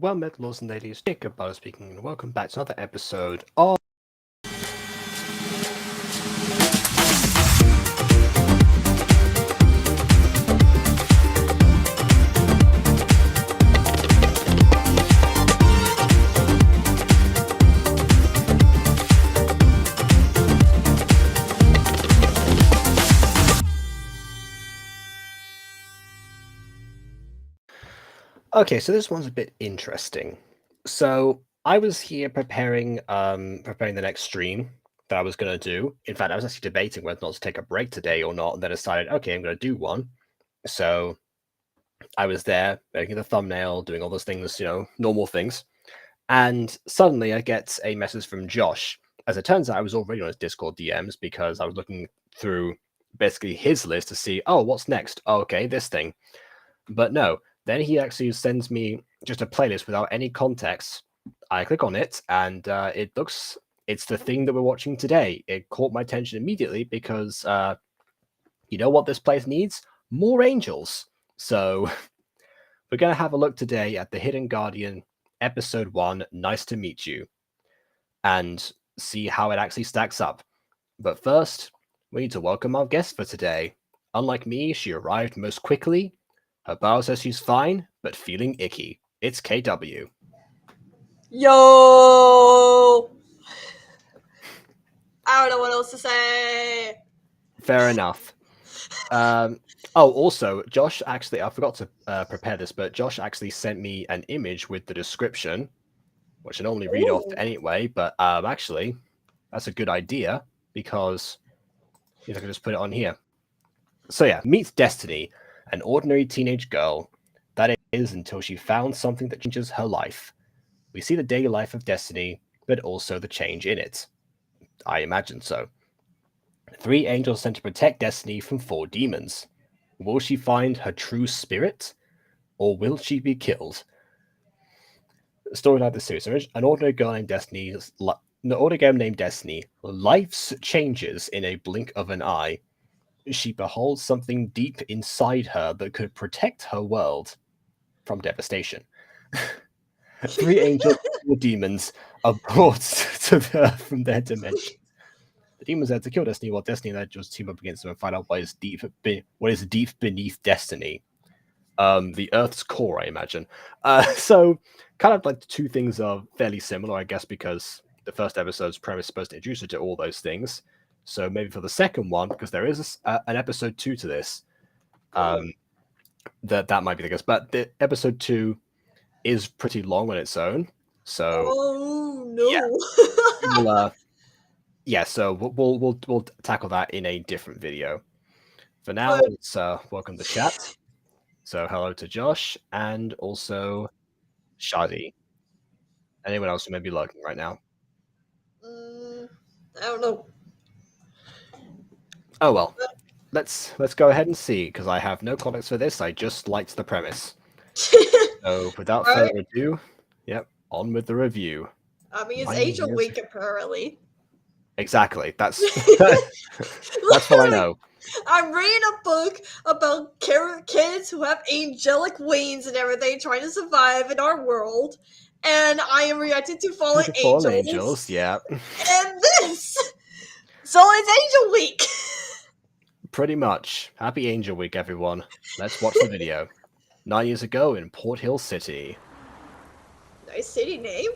Well met, lords and ladies. Jacob Butler speaking, and welcome back to another episode of. Okay, so this one's a bit interesting. So I was here preparing the next stream that I was gonna do. In fact, I was actually debating whether or not to take a break today or not, and then decided, okay, I'm gonna do one. So I was there making the thumbnail, doing all those things, normal things. And suddenly I get a message from Josh. As it turns out, I was already on his Discord DMs because I was looking through basically his list to see, oh, what's next? Oh, okay, this thing. But no, then he actually sends me just a playlist without any context. I click on it, and it's the thing that we're watching today. It caught my attention immediately because you know what this place needs? More angels. So we're going to have a look today at The Hidden Guardian, Episode 1, Nice to Meet You, and see how it actually stacks up. But first, we need to welcome our guest for today. Unlike me, she arrived most quickly. Her bio says she's fine, but feeling icky. It's KW. Yo! I don't know what else to say. Fair enough. Also, Josh actually, I forgot to prepare this, but Josh actually sent me an image with the description, which I normally read off anyway, but actually, that's a good idea because I can just put it on here. So yeah, meets Destiny, an ordinary teenage girl. That is until she found something that changes her life. We see the daily life of Destiny, but also the change in it. I imagine so. 3 angels sent to protect Destiny from 4 demons. Will she find her true spirit? Or will she be killed? Storyline of the series. An ordinary girl named Destiny, life's changes in a blink of an eye. She beholds something deep inside her that could protect her world from devastation. 3 angels and demons are brought to the earth from their dimension. The demons are to kill Destiny, while Destiny and the angels team up against them and find out what is deep beneath Destiny. The Earth's core, I imagine. So, kind of like the 2 things are fairly similar, I guess, because the first episode's premise is supposed to introduce you to all those things. So maybe for the second one, because there is an episode 2 to this, that might be the case. But the episode 2 is pretty long on its own. So, oh no! Yeah, so we'll tackle that in a different video. For now, let's welcome the chat. So hello to Josh and also Shadi. Anyone else who may be lurking right now? I don't know. Oh well, let's go ahead and see, because I have no context for this. I just liked the premise. So without further ado, on with the review. I mean, it's Angel Week apparently. Exactly. That's that's what I know. I'm reading a book about kids who have angelic wings and everything, trying to survive in our world, and I am reacting to fallen angels. Yeah. And this, so it's Angel Week. Pretty much. Happy Angel Week, everyone. Let's watch the video. 9 years ago in Port Hill City. Nice city name.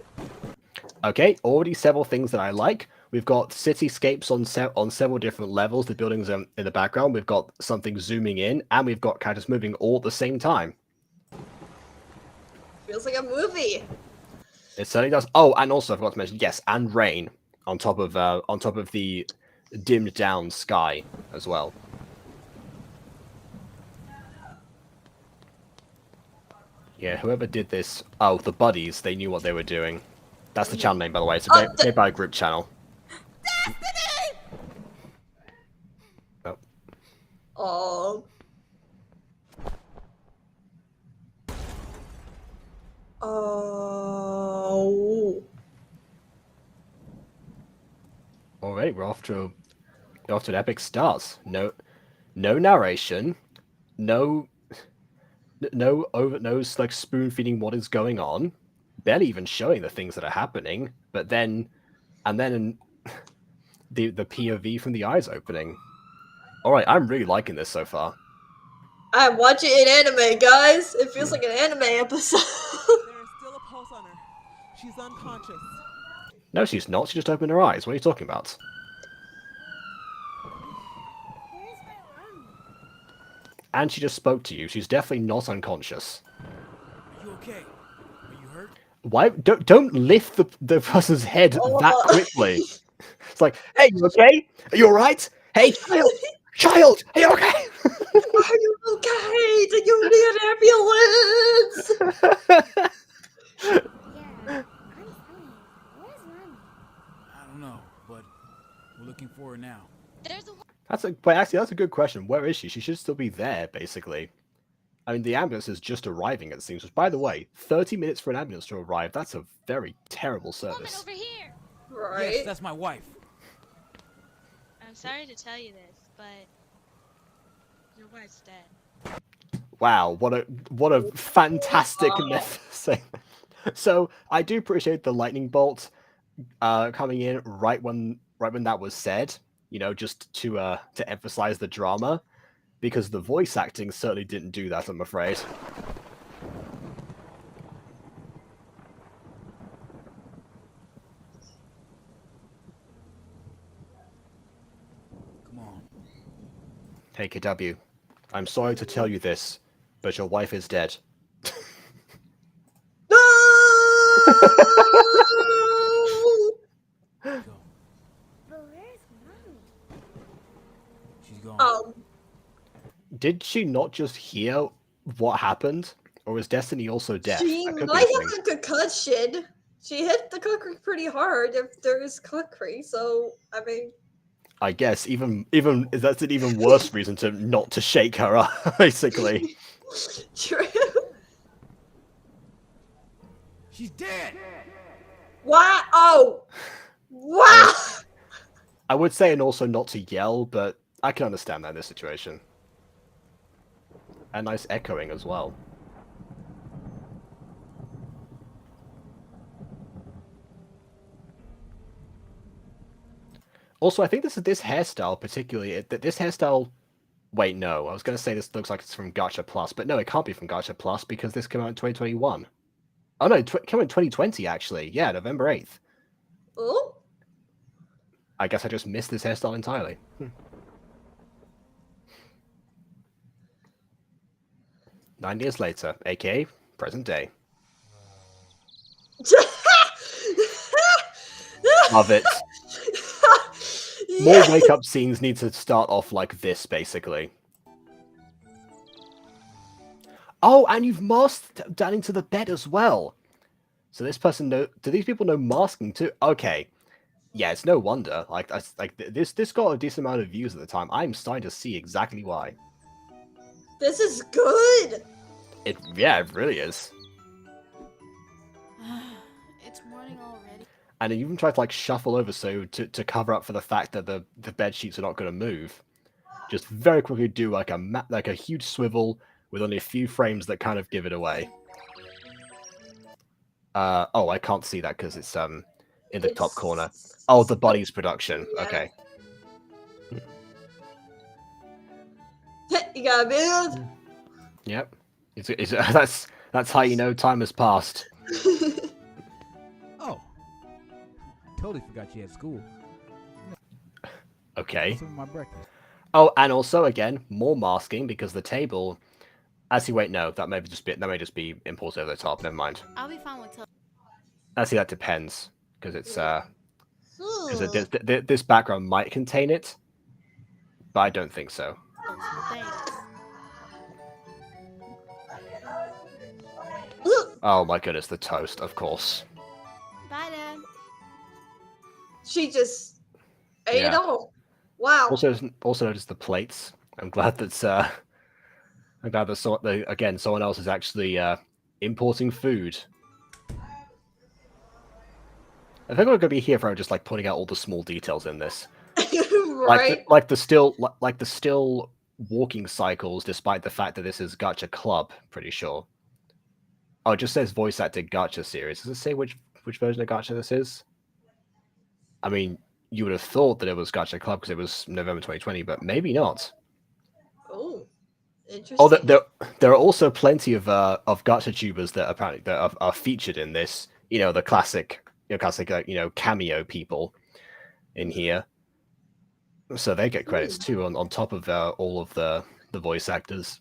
Okay, already several things that I like. We've got cityscapes on several different levels. The buildings in the background. We've got something zooming in, and we've got characters moving all at the same time. Feels like a movie. It certainly does. Oh, and also I forgot to mention, yes, and rain on top of the dimmed down sky as well. Yeah, whoever did this, the buddies, they knew what they were doing. That's the channel name, by the way. It's made by a group channel. Destiny! Oh. Oh. Oh. Alright, we're off to an epic start. No narration, no like spoon feeding what is going on. barely even showing the things that are happening, but then the POV from the eyes opening. All right, I'm really liking this so far. I'm watching an anime, guys. It feels like an anime episode. There is still a pulse on her. She's unconscious. No, she's not. She just opened her eyes. What are you talking about? Where's my room? And she just spoke to you. She's definitely not unconscious. Are you okay? Are you hurt? Why don't lift the person's head that quickly? It's like, hey, you okay? Are you alright? Hey, child, are you okay? Are you okay? Do you need an ambulance? Yeah, I'm fine. Where's Mommy? I don't know, but we're looking for her now. But actually, that's a good question. Where is she? She should still be there, basically. I mean, the ambulance is just arriving, it seems. Which, by the way, 30 minutes for an ambulance to arrive, that's a very terrible service. Woman over here. Right. Yes, that's my wife. I'm sorry to tell you this, but your wife's dead. Wow, what a fantastic method. So I do appreciate the lightning bolt coming in right when that was said, you know, just to emphasize the drama, because the voice acting certainly didn't do that, I'm afraid. Come on. Hey KW, I'm sorry to tell you this, but your wife is dead. No! Go. But where's Mommy? She's gone. Did she not just hear what happened? Or is Destiny also deaf? She That could be might a thing. have a concussion. She hit the concrete pretty hard if there is concrete, so, I mean... I guess even that's an even worse reason to not to shake her up, basically. True. She's dead. Wow! Oh! Wow! I would say, and also not to yell, but I can understand that in this situation. And nice echoing as well. Also, I think this hairstyle particularly. This hairstyle. Wait, no. I was going to say this looks like it's from Gacha Plus, but no, it can't be from Gacha Plus because this came out in 2021. Oh no, it came out in 2020 actually. Yeah, November 8th. Oh? I guess I just missed this hairstyle entirely. 9 years later, aka present day. Love it. More wake-up scenes need to start off like this, basically. Oh, and you've masked down into the bed as well. So this person do these people know masking too? Okay. Yeah, it's no wonder. Like this got a decent amount of views at the time. I'm starting to see exactly why. This is good! It really is. It's morning already. And it even tried to like shuffle over so to cover up for the fact that the bed sheets are not going to move. Just very quickly do like a huge swivel with only a few frames that kind of give it away. Oh, I can't see that because it's in the top corner. Oh, the body's production. Yeah. Okay. You got a build? Yep. That's how you know time has passed. Oh. Totally forgot you had school. Okay. Some of my breakfast. Oh, and also again more masking because the table. Actually, wait, no, that may just be imported over the top. Never mind. I'll be fine with Actually, that depends because it's this background might contain it, but I don't think so. Thanks. Oh my goodness, the toast, of course. Bye, Dad. She just ate it Yeah. all. Wow. Also notice the plates. I'm glad that someone else is actually importing food. I think we're going to be here for just like putting out all the small details in this. Right? Like the still walking cycles, despite the fact that this is Gacha Club, pretty sure. Oh, it just says voice acted Gacha series. Does it say which version of Gacha this is? I mean, you would have thought that it was Gacha Club because it was November 2020, but maybe not. Oh, Oh, interesting. there are also plenty of Gacha tubers that apparently that are featured in this. You know, the classic, cameo people in here. So they get credits too on top of all of the voice actors.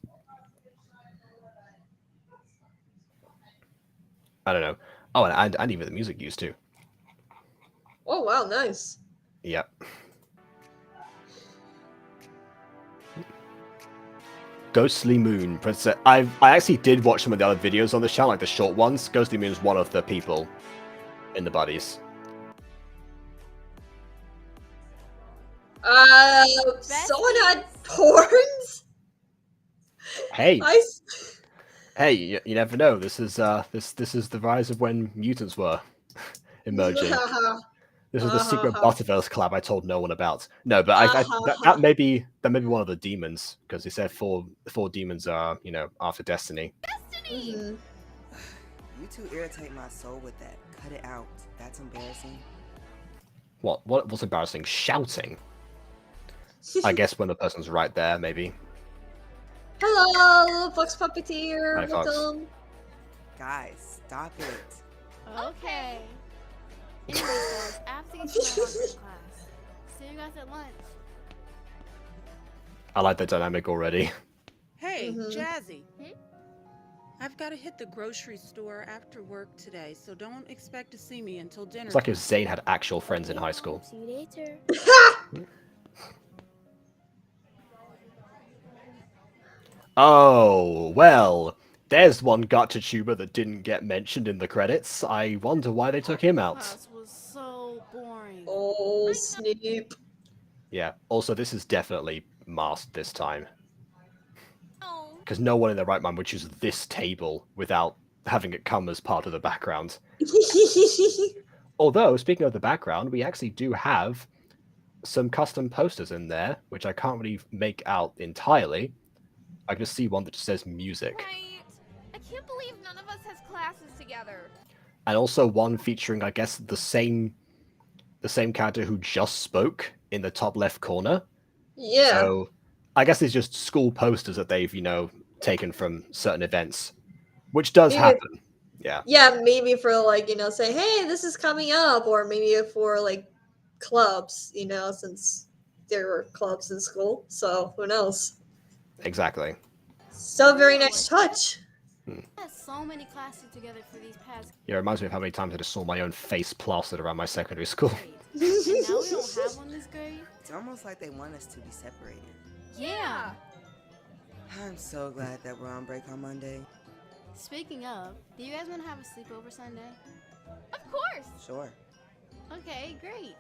I don't know. Oh, and even the music used too. Oh wow, nice. Yep. Ghostly Moon, Princess. I actually did watch some of the other videos on this channel, like the short ones. Ghostly Moon is one of the people in the buddies. Someone had porns. Hey, I. hey, you never know. This is this is the rise of when mutants were emerging. This is the secret Butterverse collab I told no one about. No, but that may be one of the demons because he said four demons are after Destiny. Destiny. You two irritate my soul with that. Cut it out. That's embarrassing. What's embarrassing? Shouting. I guess when the person's right there, maybe. Hello, little Fox Puppeteer. Hi, Fox. Welcome. Guys, stop it. Okay. Anyways, guys, I have to get to my Hogwarts class. See you guys at lunch. I like the dynamic already. Hey, Jazzy. Hmm? I've got to hit the grocery store after work today, so don't expect to see me until dinner. It's like if Zane had actual friends in high school. See you later. Oh, well, there's one Gacha tuber that didn't get mentioned in the credits. I wonder why they took him out. Class was so boring. Oh, Snape. Yeah, also this is definitely masked this time. Oh. Because no one in their right mind would choose this table without having it come as part of the background. Although, speaking of the background, we actually do have some custom posters in there, which I can't really make out entirely. I can just see one that just says music. Right. I can't believe none of us has classes together. And also one featuring, I guess, the same character who just spoke in the top left corner. Yeah. So I guess it's just school posters that they've, taken from certain events, which does happen. Yeah. Yeah, maybe for say, hey, this is coming up, or maybe for clubs, since there were clubs in school. So who knows? Exactly. So very nice touch. I had so many classes together for these past. Yeah, it reminds me of how many times I just saw my own face plastered around my secondary school. grades. And now we don't have one this grade. It's almost like they want us to be separated. Yeah. I'm so glad that we're on break on Monday. Speaking of, do you guys want to have a sleepover Sunday? Of course. Sure. Okay, great.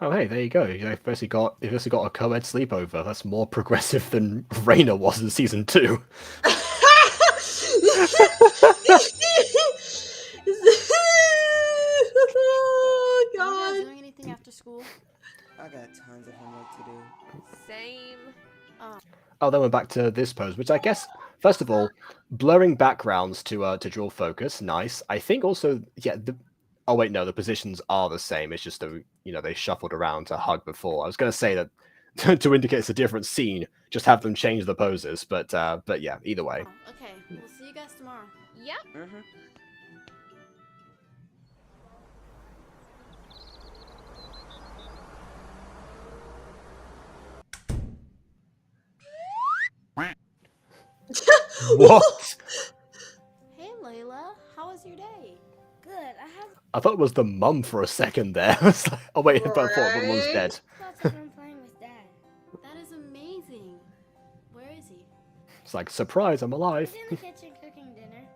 Oh, hey, there you go. You've basically got a co-ed sleepover. That's more progressive than Raina was in season 2. Oh, Are you guys God. doing anything after school? I got tons of homework to do. Same. Oh, then we're back to this pose, which I guess, first of all, blurring backgrounds to draw focus, nice. I think also, yeah, oh wait, no, the positions are the same. It's just they shuffled around to hug before. I was going to say that to indicate it's a different scene, just have them change the poses, but yeah, either way. Oh, okay, we'll see you guys tomorrow. Yep. Mm-hmm. What? Hey, Layla, how was your day? Good. I thought it was the mum for a second there. I was like, oh wait, I thought everyone's Right. dead. Lots of fun playing with Dad. That is amazing. Where is he? It's like, surprise, I'm alive. He's in the kitchen cooking dinner.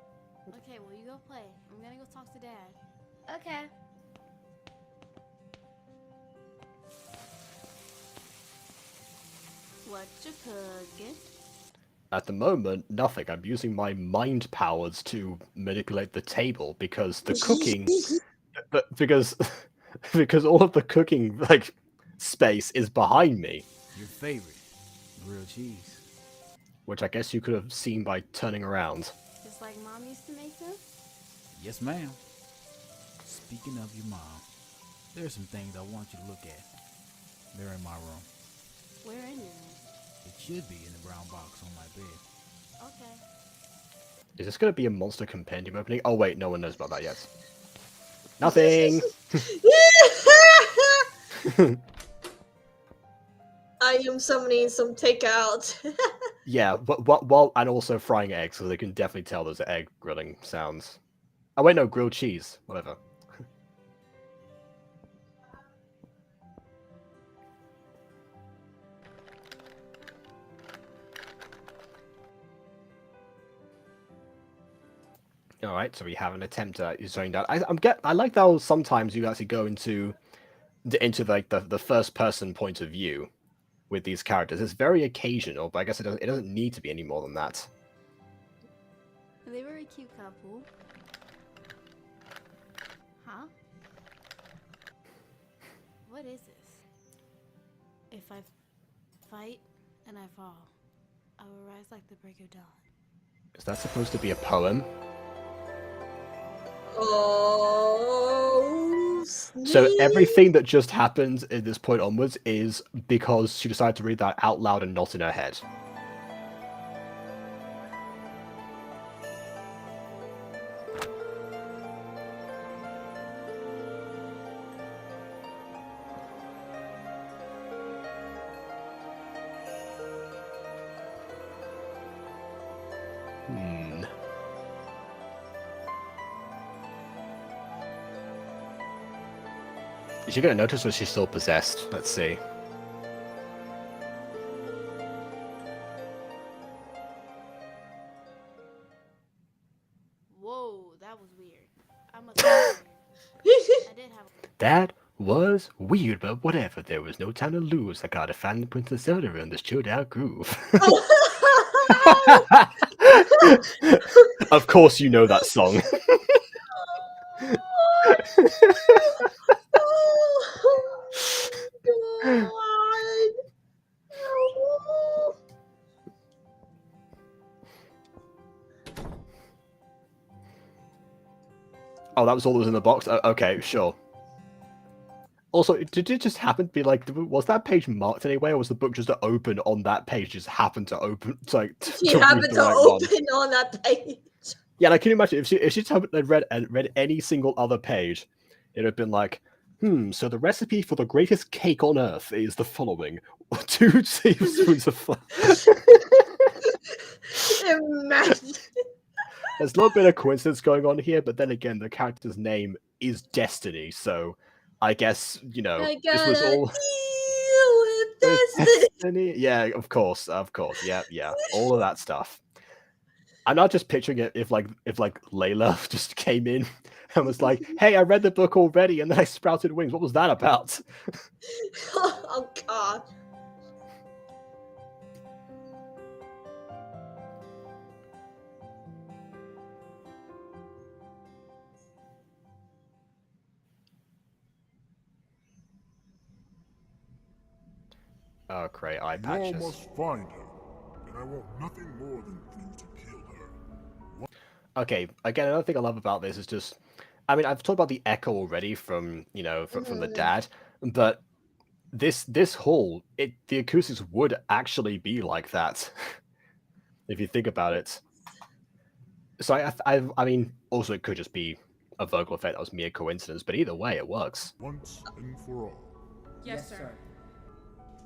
Okay, well, you go play. I'm gonna go talk to Dad. Okay. What you cooking? At the moment, nothing. I'm using my mind powers to manipulate the table because the cooking, because all of the cooking space is behind me, Your favorite, grilled cheese. which I guess you could have seen by turning around. Just like Mom used to make them? Yes, ma'am. Speaking of your mom, there's some things I want you to look at. They're in my room. Where in your room? It should be in the brown box on my bed. Okay. Is this going to be a monster compendium opening? Oh wait, no one knows about that yet. Nothing! I am summoning some takeout. Yeah, but while and also frying eggs, so they can definitely tell those are egg grilling sounds. Oh wait, no, grilled cheese. Whatever. All right, so we have an attempt at showing that. I like how sometimes you actually go into like the first person point of view with these characters. It's very occasional, but I guess it doesn't need to be any more than that. They were a cute couple. Huh? What is this? If I fight and I fall, I will rise like the break of dawn. Is that supposed to be a poem? Oh, So everything that just happened at this point onwards is because she decided to read that out loud and not in her head. Is she gonna notice or is she still possessed? Let's see. Whoa, that was weird. I must have I did have That was weird, but whatever. There was no time to lose. I gotta find the Princess Zelda in this chilled out groove. Of course you know that song. Oh, that was all that was in the box? Okay, sure. Also, did it just happen to be like, was that page marked anyway, or was the book just open on that page? Just happened to open, She happened to open on that page. Yeah, like, can you imagine if she just had read any single other page, it'd have been like, so the recipe for the greatest cake on earth is the following: 2 tablespoons of flour. Imagine. There's a little bit of coincidence going on here, but then again, the character's name is Destiny, so I guess, this was all deal with Destiny. Yeah, of course, yeah, all of that stuff. I'm not just picturing it if Layla just came in and was like, "Hey, I read the book already, and then I sprouted wings. What was that about?" Oh God. Oh, great eye You all patches. must find her, and I want nothing more than for you to kill her. Okay, again, another thing I love about this is just, I mean, I've talked about the echo already from from the dad, but this hall, the acoustics would actually be like that if you think about it. So I mean, also it could just be a vocal effect that was mere coincidence, but either way, it works. Once and for all. Yes, sir.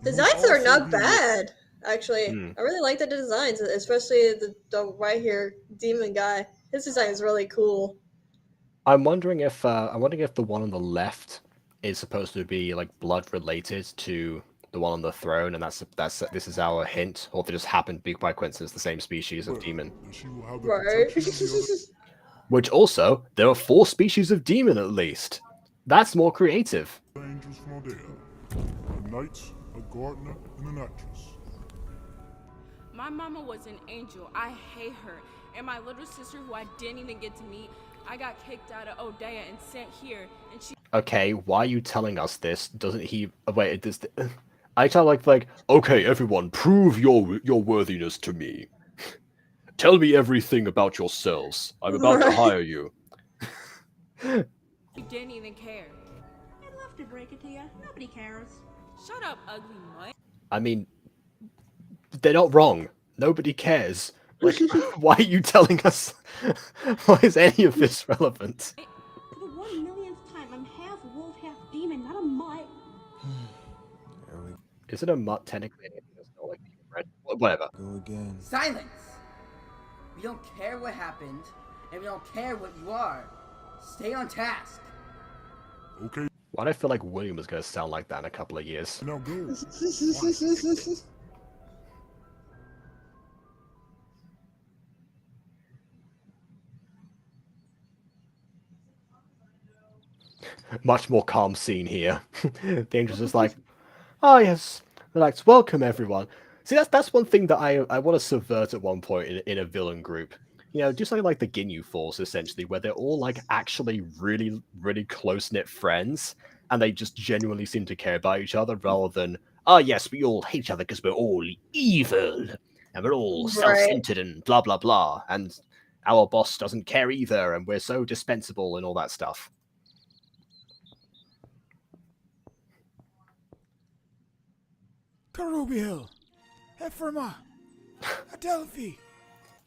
Designs are not bad, actually. I really like the designs, especially the right here demon guy. His design is really cool. I'm wondering if the one on the left is supposed to be like blood related to the one on the throne, and that's this is our hint, or they just happen to be by coincidence the same species of demon. Right. Which also, there are 4 species of demon at least. That's more creative. Angels from Odea. A knight, a gardener, and an actress. My mama was an angel. I hate her. And my little sister, who I didn't even get to meet, I got kicked out of Odea and sent here. And she. Okay, why are you telling us this? Doesn't he? Wait, this. I tell like, okay, everyone, prove your worthiness to me. Tell me everything about yourselves. I'm about to hire you. You didn't even care. I'd love to break it to you. Nobody cares. Shut up, ugly mutt. I mean, they're not wrong. Nobody cares. Like, why are you telling us? Why is any of this relevant? For the 1 millionth time, I'm half wolf, half demon, not a mutt. Isn't a mutt technically anything that's not like red? Whatever. Go again. Silence! We don't care what happened, and we don't care what you are. Stay on task. Okay. Why do I feel like William was going to sound like that in a couple of years? Now go. Much more calm scene here. The angel's just like, oh yes, relax, welcome everyone. See, that's one thing that I want to subvert at one point in a villain group. You know, do something like the Ginyu Force, essentially, where they're all like actually really, really close-knit friends, and they just genuinely seem to care about each other, rather than, oh yes, we all hate each other because we're all evil, and we're all self-centered and blah blah blah, and our boss doesn't care either, and we're so dispensable and all that stuff. Karubiel, Ephraima, Adelphi.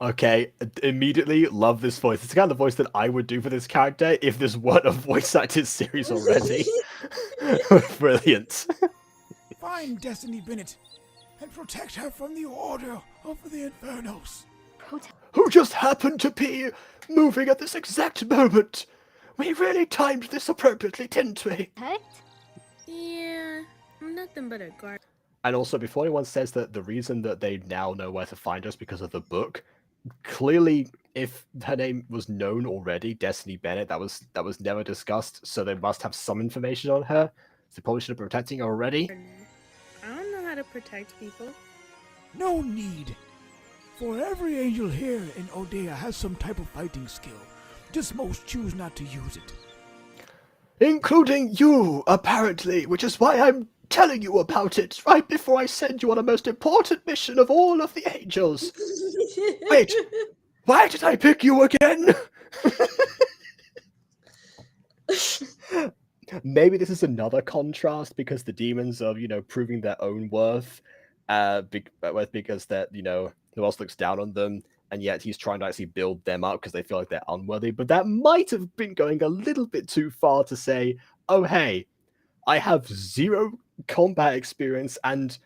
Okay, immediately love this voice. It's the kind of voice that I would do for this character if this weren't a voice-acted series already. Brilliant. Find Destiny Bennett and protect her from the Order of the Infernos. Who just happened to be moving at this exact moment. We really timed this appropriately, didn't we? Yeah, I'm nothing but a guard. And also, before anyone says that the reason that they now know where to find us because of the book, clearly, if her name was known already, Destiny Bennett, that was never discussed, so they must have some information on her. So they probably should have been protecting her already. I don't know how to protect people. No need. For every angel here in Odeya has some type of fighting skill. Just most choose not to use it. Including you, apparently, which is why I'm telling you about it right before I send you on the most important mission of all of the angels. Wait, why did I pick you again? Maybe this is another contrast because the demons are, proving their own worth, because that, who else looks down on them, and yet he's trying to actually build them up because they feel like they're unworthy. But that might have been going a little bit too far to say, oh, hey, I have 0 combat experience and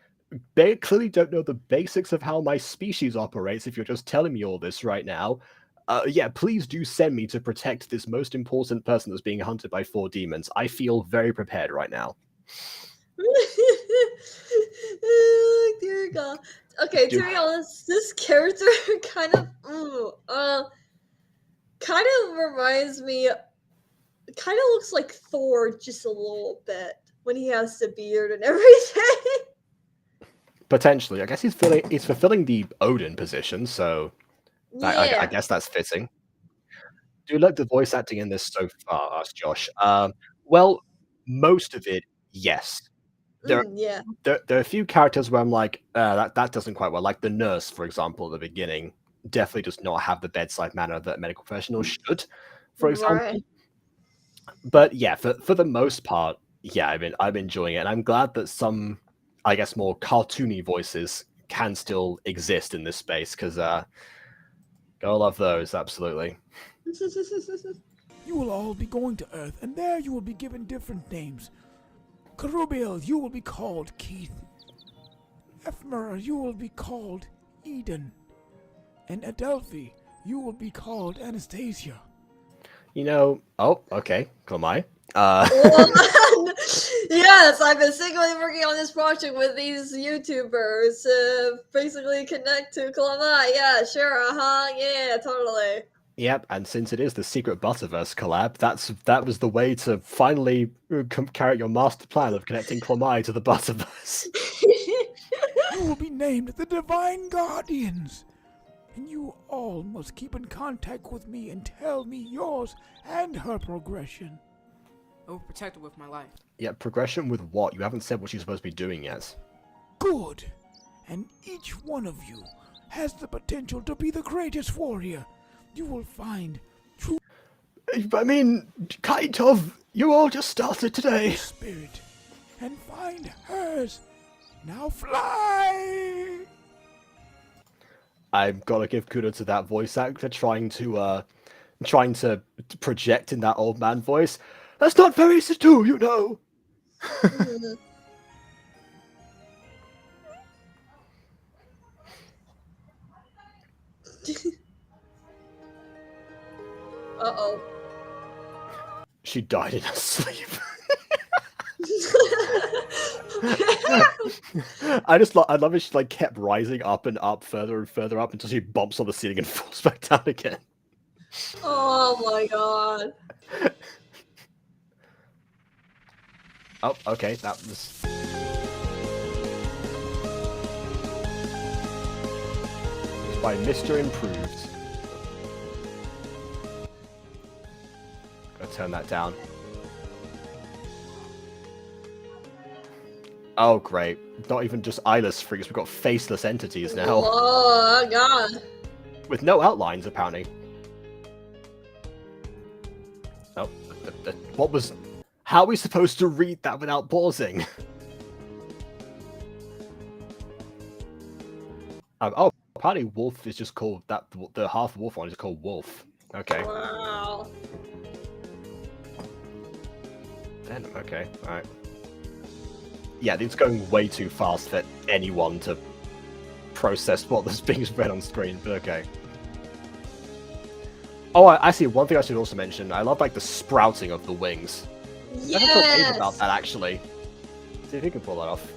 they clearly don't know the basics of how my species operates if you're just telling me all this right now. Yeah, please do send me to protect this most important person that's being hunted by 4 demons. I feel very prepared right now. Oh, dear God. Okay, to be honest, this character kind of reminds me, kind of looks like Thor just a little bit when he has the beard and everything. Potentially. I guess he's fulfilling the Odin position, so yeah. I guess that's fitting. Do you like the voice acting in this so far, asked Josh? Well, most of it, yes. There are a few characters where I'm like, that doesn't quite well. Like the nurse, for example, at the beginning, definitely does not have the bedside manner that a medical professional should, for example. Right. But yeah, for the most part, yeah, I'm enjoying it, and I'm glad that some, I guess, more cartoony voices can still exist in this space, because gotta love those, absolutely. You will all be going to Earth, and there you will be given different names. Karubiel, you will be called Keith. Ephemera, you will be called Eden. And Adelphi, you will be called Anastasia. Oh, okay, Klamai. Yes, I've been secretly working on this project with these YouTubers to basically connect to Klamai. Yeah, sure, yeah, totally. Yep, and since it is the Secret Butterverse collab, that was the way to finally carry out your master plan of connecting Klamai to the Butterverse. You will be named the Divine Guardians, and you all must keep in contact with me and tell me yours and her progression. I will protect her with my life. Yeah, progression with what? You haven't said what she's supposed to be doing yet. Good. And each one of you has the potential to be the greatest warrior. You will find true... I mean, kind of. You all just started today. Spirit, and find hers. Now fly! I'm gonna give kudos to that voice actor trying to project in that old man voice. That's not very easy to do, you know. Uh-oh. She died in her sleep. I love it. She like kept rising up and up, further and further up until she bumps on the ceiling and falls back down again. Oh my god. Oh, okay, that was. It's by Mr. Improved. Gotta turn that down. Oh, great. Not even just eyeless freaks, we've got faceless entities now. Oh, god. With no outlines, apparently. Oh, what was... How are we supposed to read that without pausing? Oh, apparently Wolf is just called... The half-wolf one is called Wolf. Okay. Wow. Then, okay, alright. Yeah, it's going way too fast for anyone to process what was being read on screen, but okay. Oh, actually, one thing I should also mention, I love, like, the sprouting of the wings. Yes! I haven't thought about that, actually. See if you can pull that off.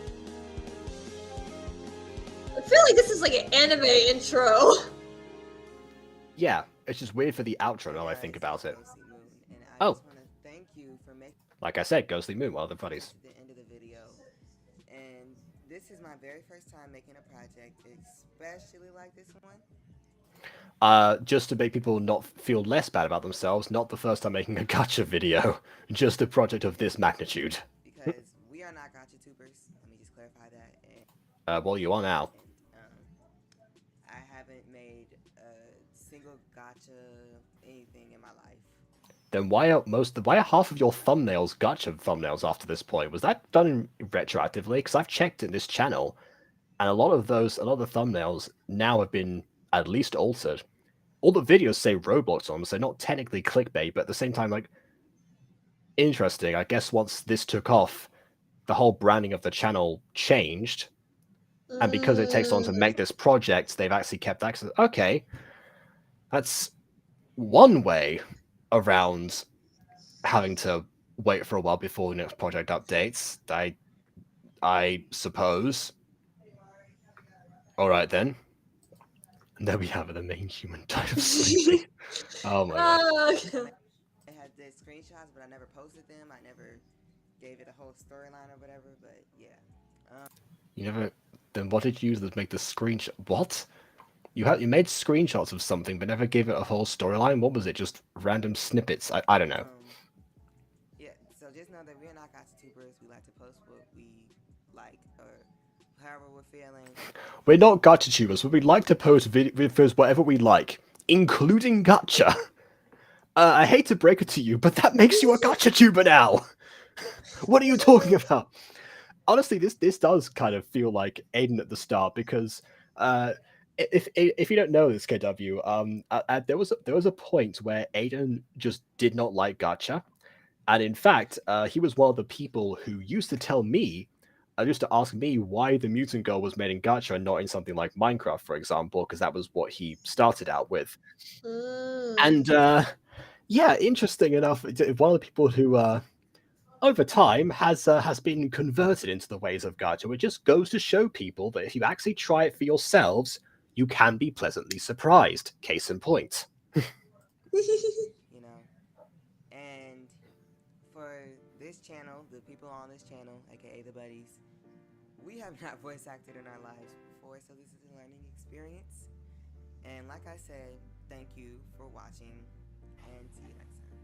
I feel like this is like an anime intro. Yeah, it's just weird for the outro now I think about it. Oh. Like I said, Ghostly Moon, one of the buddies. This is my very first time making a project, especially like this one. Just to make people not feel less bad about themselves, not the first time making a gacha video, just a project of this magnitude. Because we are not gacha tubers, let me just clarify that. And, well, you are now. I haven't made a single gacha anything in my life. Then why are half of your thumbnails gacha thumbnails after this point? Was that done retroactively? Because I've checked in this channel, and a lot of the thumbnails now have been at least altered. All the videos say Roblox on them, so not technically clickbait, but at the same time, like, interesting. I guess once this took off, the whole branding of the channel changed, and because it takes on to make this project, they've actually kept access. Okay, that's one way around having to wait for a while before the next project updates. I suppose. All right then. And there we have it. The main human died of sleeping. Oh my god. I had the screenshots, but I never posted them. I never gave it a whole storyline or whatever. But yeah. You never. Then what did you use to make the screenshot? What? You made screenshots of something, but never gave it a whole storyline. What was it? Just random snippets? I don't know. Yeah. So just know that we're not gacha tubers. We like to post what we like or however we're feeling. We're not gacha tubers, but we like to post videos whatever we like, including gacha. I hate to break it to you, but that makes you a gacha tuber now. What are you talking about? Honestly, this does kind of feel like Aiden at the start because if you don't know this, KW, there was a point where Aiden just did not like gacha, and in fact, he was one of the people who used to tell me, used to ask me why the mutant girl was made in gacha and not in something like Minecraft, for example, because that was what he started out with. And yeah, interesting enough, one of the people who over time has been converted into the ways of gacha, which just goes to show people that if you actually try it for yourselves, you can be pleasantly surprised. Case in point. You know, and for this channel, the people on this channel, aka the buddies, we have not voice acted in our lives before, so this is a learning experience. And like I said, thank you for watching, and see you next time.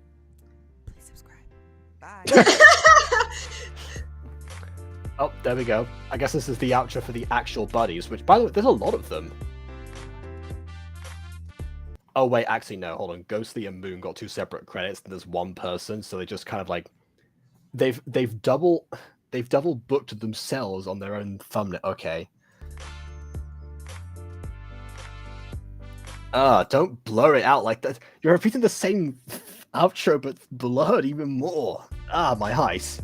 Please subscribe. Bye. Oh, there we go. I guess this is the outro for the actual buddies, which, by the way, there's a lot of them. Oh wait, actually no, hold on. Ghostly and Moon got 2 separate credits, and there's one person, so they just kind of like they've double booked themselves on their own thumbnail. Okay. Don't blur it out like that. You're repeating the same outro, but blurred even more. My eyes.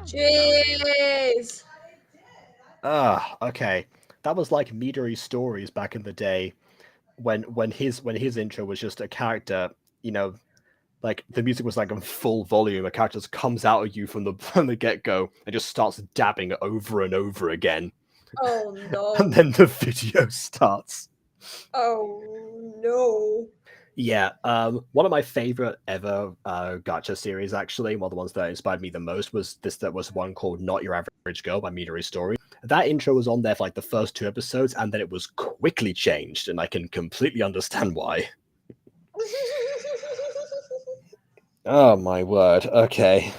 Jeez. Okay. That was like Midori Stories back in the day, when his intro was just a character, you know, like the music was like on full volume. A character just comes out at you from the get go and just starts dabbing over and over again. Oh no. And then the video starts. Oh no. Yeah, one of my favorite ever gacha series, actually, one of the ones that inspired me the most was one called Not Your Average Girl by Midori Story. That intro was on there for like the first 2 episodes, and then it was quickly changed, and I can completely understand why. Oh my word. Okay.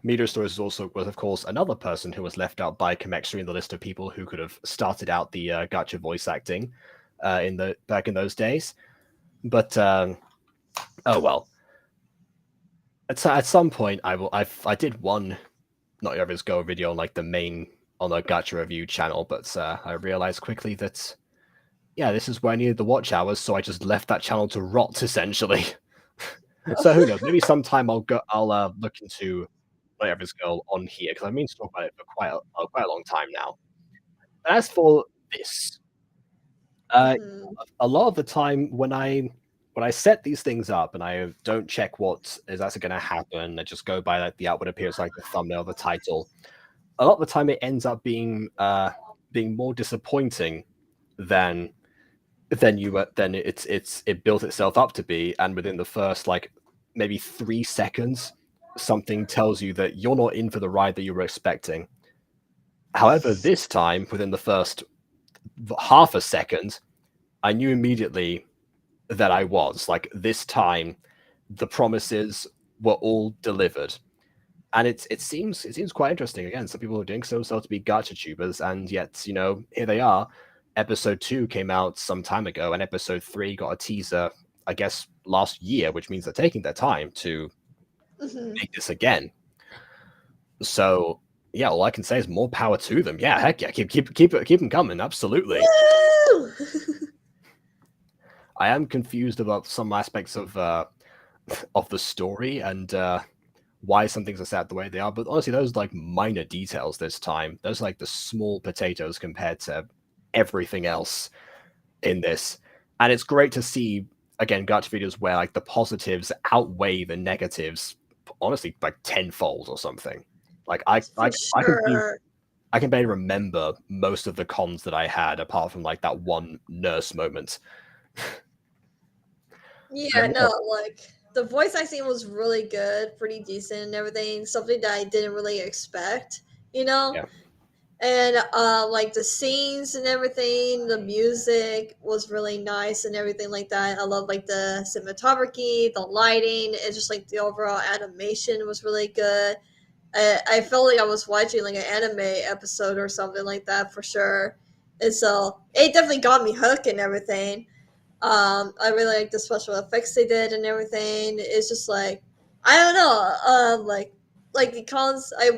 Midori Stories was of course another person who was left out by Comextry in the list of people who could have started out the gacha voice acting back in those days. But oh well. At some point, I did one Not Your Average Girl video on like the gacha review channel, but I realized quickly that yeah, this is where I needed the watch hours, so I just left that channel to rot essentially. So who knows? Maybe sometime I'll look into Not Your Average Girl on here, because I've been to talk about it for quite a long time now. As for this, a lot of the time when I set these things up and I don't check what is actually going to happen, I just go by like the outward appearance, like the thumbnail, the title. A lot of the time, it ends up being more disappointing than it built itself up to be. And within the first like maybe 3 seconds, something tells you that you're not in for the ride that you were expecting. However, this time, within the first half a second, I knew immediately that I was. Like, this time, the promises were all delivered. And it seems quite interesting. Again, some people are doing so themselves to be gacha tubers, and yet, you know, here they are. Episode 2 came out some time ago, and episode 3 got a teaser, I guess, last year, which means they're taking their time to make this again. So yeah, all I can say is more power to them. Yeah, heck yeah, keep them coming. Absolutely. I am confused about some aspects of the story and why some things are set the way they are, but honestly, those are like minor details this time. Those are like the small potatoes compared to everything else in this. And it's great to see, again, gacha videos where like the positives outweigh the negatives, honestly, like tenfold or something. Like I can barely remember most of the cons that I had, apart from like that one nurse moment. Yeah, no, like the voice acting was really good, pretty decent and everything. Something that I didn't really expect, you know? Yeah. And like the scenes and everything, the music was really nice and everything like that. I love like the cinematography, the lighting, and just like the overall animation was really good. I felt like I was watching like an anime episode or something like that for sure. And so it definitely got me hooked and everything. I really like the special effects they did and everything. It's just like I don't know, like the cons I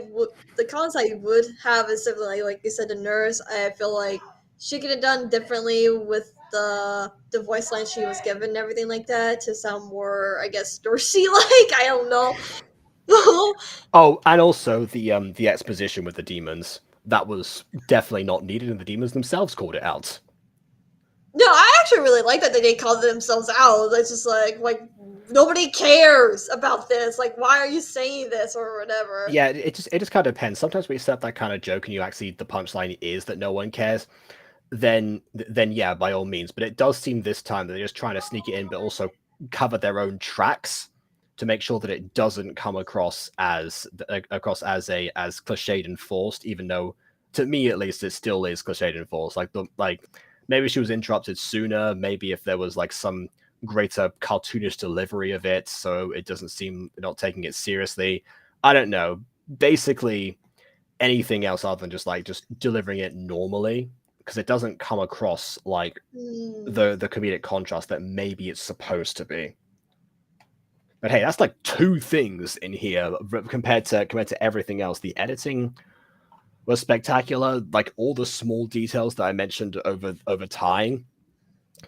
would have is simply like you said, the nurse. I feel like she could have done differently with the voice line she was given and everything like that to sound more, I guess, Dorsey like. I don't know. Oh, and also the exposition with the demons, that was definitely not needed, and the demons themselves called it out. No, I actually really like that they called themselves out. It's just like nobody cares about this. Like, why are you saying this or whatever? Yeah, it just kind of depends. Sometimes we set that kind of joke, and you actually the punchline is that no one cares. Then yeah, by all means. But it does seem this time that they're just trying to sneak it in, but also cover their own tracks to make sure that it doesn't come across as cliched and forced. Even though, to me at least, it still is cliched and forced. Like maybe she was interrupted sooner. Maybe if there was like some greater cartoonish delivery of it, so it doesn't seem not taking it seriously. I don't know. Basically, anything else other than just delivering it normally because it doesn't come across like the comedic contrast that maybe it's supposed to be. But hey, that's like 2 things in here compared to everything else. The editing was spectacular. Like all the small details that I mentioned over time.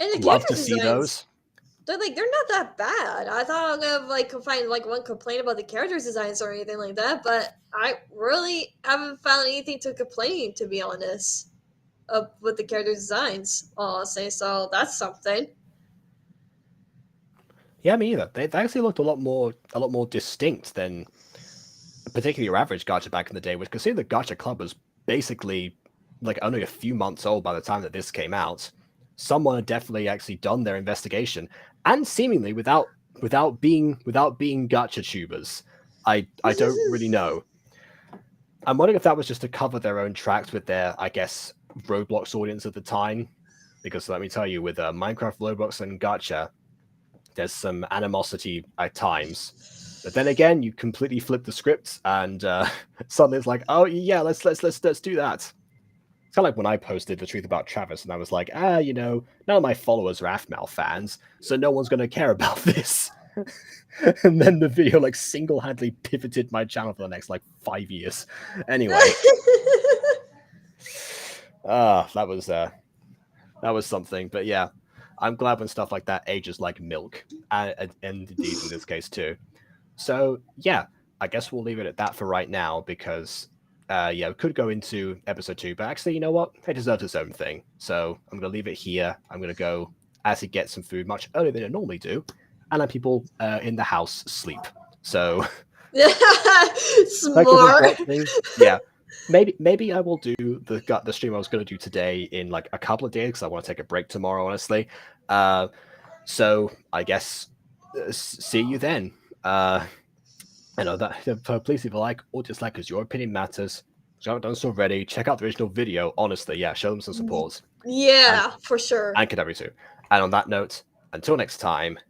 And the Love character to see designs, those. they're not that bad. I thought I'm gonna like find like one complaint about the character designs or anything like that, but I really haven't found anything to complain, to be honest, with the character designs. I'll say so. That's something. Yeah, me either. They actually looked a lot more distinct than particularly your average gacha back in the day, which considering the Gacha Club was basically like only a few months old by the time that this came out. Someone had definitely actually done their investigation, and seemingly without being gacha tubers. I don't really know. I'm wondering if that was just to cover their own tracks with their, I guess, Roblox audience at the time. Because let me tell you, with Minecraft, Roblox, and gacha, there's some animosity at times. But then again, you completely flip the script, and suddenly it's like, oh yeah, let's do that. It's kind of like when I posted the truth about Travis, and I was like, you know, none of my followers are Aphmau fans, so no one's going to care about this. And then the video like single-handedly pivoted my channel for the next like 5 years. Anyway, that was something. But yeah, I'm glad when stuff like that ages like milk, and indeed in this case too. So yeah, I guess we'll leave it at that for right now because yeah, we could go into episode 2, but actually, you know what? It deserves its own thing. So I'm going to leave it here. I'm going to go actually get some food much earlier than I normally do, and let people in the house sleep. So smart. Yeah, maybe I will do the stream I was going to do today in like a couple of days because I want to take a break tomorrow, honestly. So I guess see you then. I know that please leave a like or dislike because your opinion matters. If you haven't done so already, check out the original video. Honestly, yeah, show them some support. Yeah, for sure. And Kadabi too. And on that note, until next time,